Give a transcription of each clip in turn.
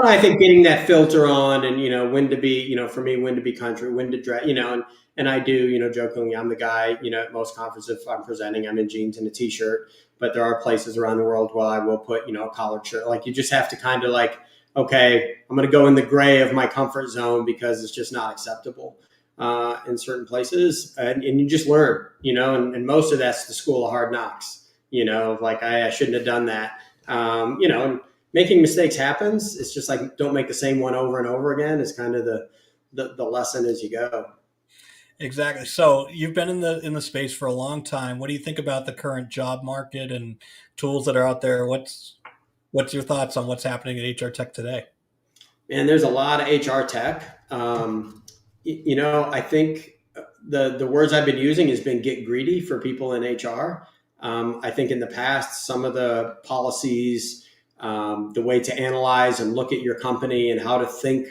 I think getting that filter on and, when to be, for me, when to be country, when to dress, and I do, jokingly, I'm the guy, at most conferences, if I'm presenting, I'm in jeans and a t-shirt, but there are places around the world where I will put, a collared shirt. Like, you just have to kind of like, okay, I'm going to go in the gray of my comfort zone because it's just not acceptable in certain places. And you just learn, and most of that's the school of hard knocks, like I shouldn't have done that. And making mistakes happens. It's just like, don't make the same one over and over again. It's kind of the lesson as you go. Exactly. So you've been in the space for a long time. What do you think about the current job market and tools that are out there? What's your thoughts on what's happening in HR tech today? And there's a lot of HR tech. I think the words I've been using has been get greedy for people in HR. I think in the past, some of the policies, the way to analyze and look at your company and how to think,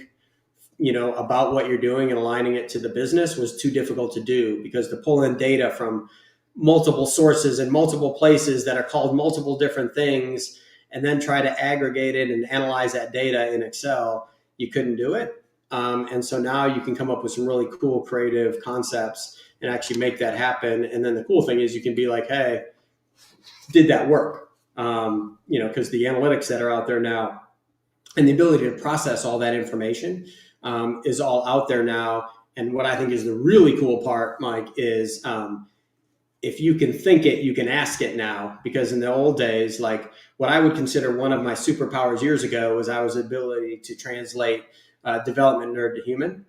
about what you're doing and aligning it to the business was too difficult to do, because to pull in data from multiple sources and multiple places that are called multiple different things and then try to aggregate it and analyze that data in Excel, you couldn't do it. And so now you can come up with some really cool creative concepts and actually make that happen. And then the cool thing is you can be like, hey, did that work? Because the analytics that are out there now and the ability to process all that information is all out there now. And what I think is the really cool part, Mike, is if you can think it, you can ask it now. Because in the old days, like what I would consider one of my superpowers years ago was I was ability to translate development nerd to human.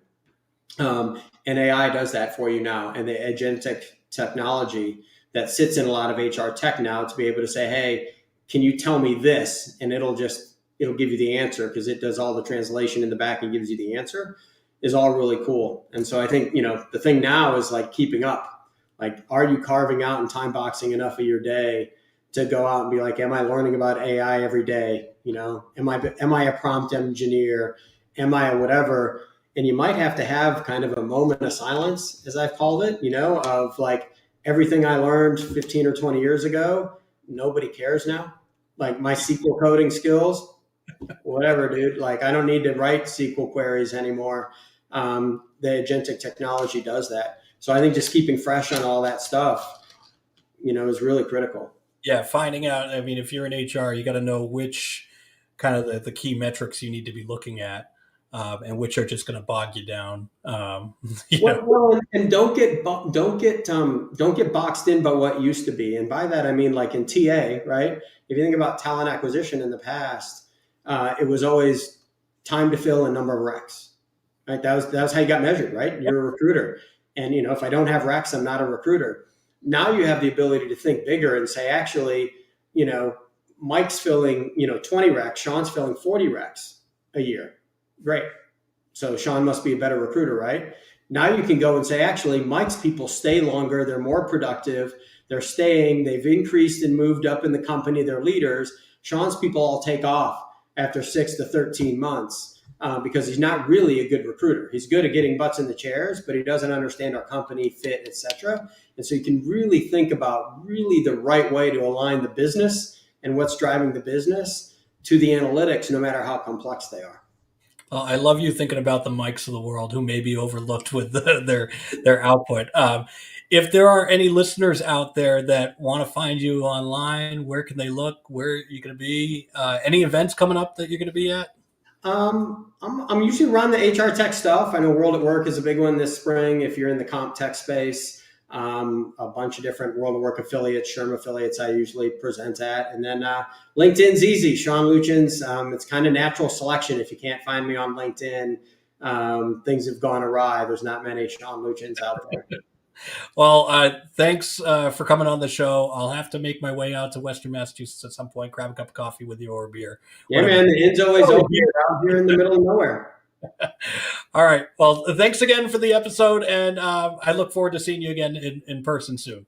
And AI does that for you now. And the agentic technology that sits in a lot of HR tech now to be able to say, hey, can you tell me this? And it'll give you the answer, because it does all the translation in the back and gives you the answer, is all really cool. And so I think, the thing now is like keeping up. Like, are you carving out and time boxing enough of your day to go out and be like, am I learning about AI every day? Am I a prompt engineer? Am I a whatever? And you might have to have kind of a moment of silence, as I've called it, of like everything I learned 15 or 20 years ago, nobody cares now. Like my SQL coding skills, whatever, dude. Like I don't need to write SQL queries anymore. The agentic technology does that. So I think just keeping fresh on all that stuff, is really critical. Yeah, finding out. I mean, if you're in HR, you got to know which kind of the key metrics you need to be looking at, and which are just going to bog you down. Well, and don't get boxed in by what used to be. And by that I mean like in TA, right? If you think about talent acquisition in the past, it was always time to fill and number of recs. Right? That was how you got measured, right? You're a recruiter. And if I don't have recs, I'm not a recruiter. Now you have the ability to think bigger and say, actually, Mike's filling, 20 recs, Sean's filling 40 recs a year. Great. So Sean must be a better recruiter, right? Now you can go and say, actually, Mike's people stay longer. They're more productive. They're staying. They've increased and moved up in the company. They're leaders. Sean's people all take off after 6 to 13 months. Because he's not really a good recruiter. He's good at getting butts in the chairs, but he doesn't understand our company fit, et cetera. And so you can really think about really the right way to align the business and what's driving the business to the analytics, no matter how complex they are. Well, I love you thinking about the Mikes of the world who may be overlooked with their output. If there are any listeners out there that want to find you online, where can they look? Where are you going to be? Any events coming up that you're going to be at? I'm usually around the HR tech stuff. I know World at Work is a big one this spring. If you're in the comp tech space, a bunch of different World at Work affiliates, SHRM affiliates I usually present at. And then LinkedIn's easy. Sean Luchins. It's kind of natural selection. If you can't find me on LinkedIn, things have gone awry. There's not many Sean Luchins out there. Well, thanks for coming on the show. I'll have to make my way out to Western Massachusetts at some point, grab a cup of coffee with you or a beer. Yeah, man, the inn's always open out here in the middle of nowhere. All right. Well, thanks again for the episode, and I look forward to seeing you again in person soon.